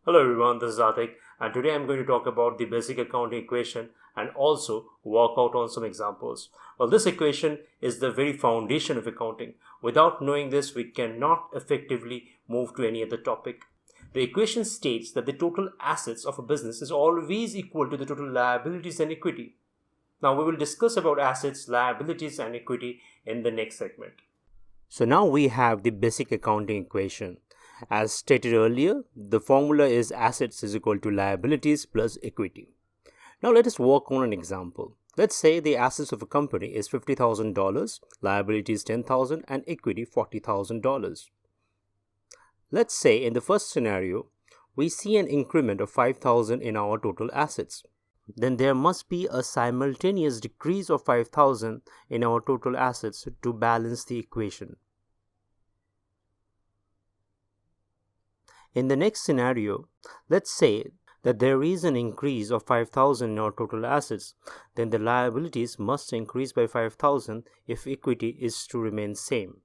Hello everyone, this is Atik, and today I'm going to talk about the basic accounting equation and also work out on some examples. Well, this equation is the very foundation of accounting. Without knowing this, we cannot effectively move to any other topic. The equation states that the total assets of a business is always equal to the total liabilities and equity. Now we will discuss about assets, liabilities and equity in the next segment. So now we have the basic accounting equation. As stated earlier, the formula is assets is equal to liabilities plus equity. Now let us work on an example. Let's say the assets of a company is $50,000, liabilities $10,000 and equity $40,000. Let's say in the first scenario, we see an increment of $5,000 in our total assets. Then there must be a simultaneous decrease of $5,000 in our total assets to balance the equation. In the next scenario, let's say that there is an increase of $5,000 in our total assets, then the liabilities must increase by $5,000 if equity is to remain same.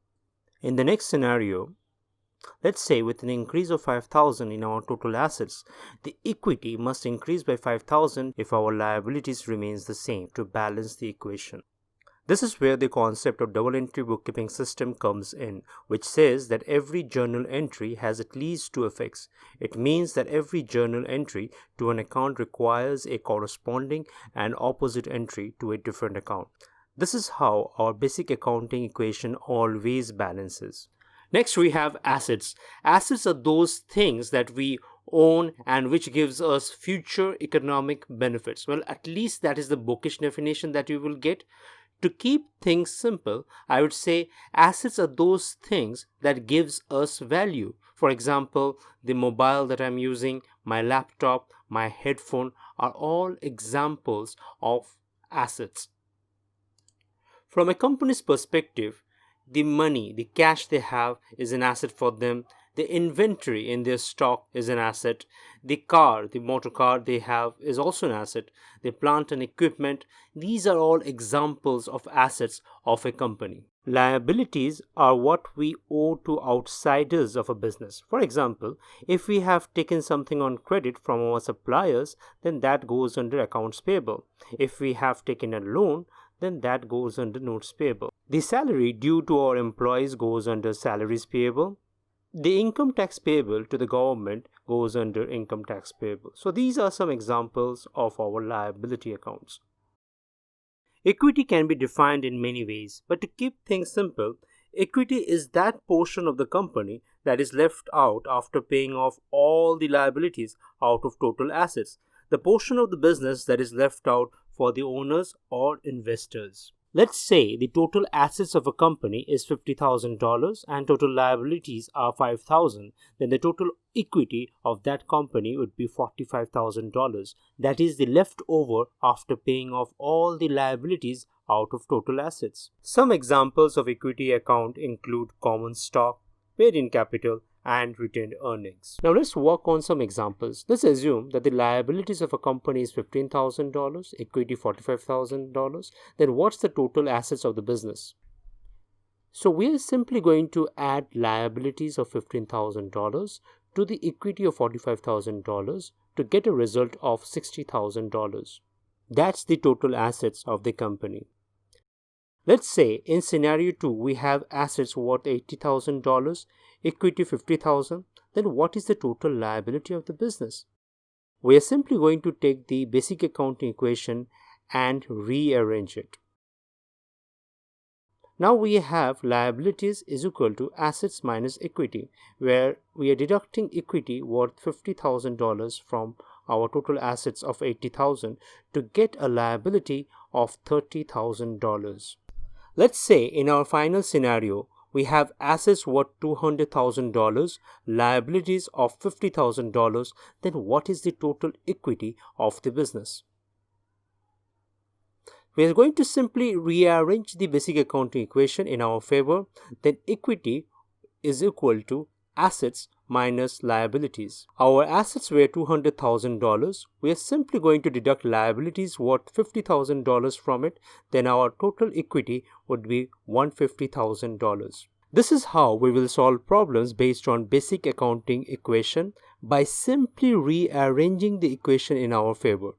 In the next scenario, let's say with an increase of $5,000 in our total assets, the equity must increase by $5,000 if our liabilities remains the same to balance the equation. This is where the concept of double entry bookkeeping system comes in, which says that every journal entry has at least two effects. It means that every journal entry to an account requires a corresponding and opposite entry to a different account. This is how our basic accounting equation always balances. Next, we have assets. Assets are those things that we own and which gives us future economic benefits. Well, at least that is the bookish definition that you will get. To keep things simple, I would say assets are those things that gives us value. For example, the mobile that I'm using, my laptop, my headphone are all examples of assets. From a company's perspective, the money, the cash they have is an asset for them. The inventory in their stock is an asset. The car, the motor car they have is also an asset. The plant and equipment, these are all examples of assets of a company. Liabilities are what we owe to outsiders of a business. For example, if we have taken something on credit from our suppliers, then that goes under accounts payable. If we have taken a loan, then that goes under notes payable. The salary due to our employees goes under salaries payable. The income tax payable to the government goes under income tax payable. So these are some examples of our liability accounts. Equity can be defined in many ways, but to keep things simple, equity is that portion of the company that is left out after paying off all the liabilities out of total assets, the portion of the business that is left out for the owners or investors. Let's say the total assets of a company is $50,000 and total liabilities are $5,000. Then the total equity of that company would be $45,000. That is the leftover after paying off all the liabilities out of total assets. Some examples of equity account include common stock, paid-in capital, and retained earnings. Now let's work on some examples. Let's assume that the liabilities of a company is $15,000, equity $45,000. Then what's the total assets of the business? So we are simply going to add liabilities of $15,000 to the equity of $45,000 to get a result of $60,000. That's the total assets of the company. Let's say in scenario 2 we have assets worth $80,000, equity $50,000. Then what is the total liability of the business? We are simply going to take the basic accounting equation and rearrange it. Now we have liabilities is equal to assets minus equity, where we are deducting equity worth $50,000 from our total assets of $80,000 to get a liability of $30,000. Let's say in our final scenario, we have assets worth $200,000, liabilities of $50,000, then what is the total equity of the business? We are going to simply rearrange the basic accounting equation in our favor. Then equity is equal to assets minus liabilities. Our assets were $200,000. We are simply going to deduct liabilities worth $50,000 from it. Then our total equity would be $150,000. This is how we will solve problems based on basic accounting equation by simply rearranging the equation in our favor.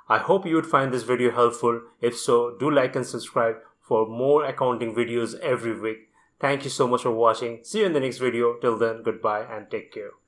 I hope you would find this video helpful. If so, do like and subscribe for more accounting videos every week. Thank you so much for watching. See you in the next video. Till then, goodbye and take care.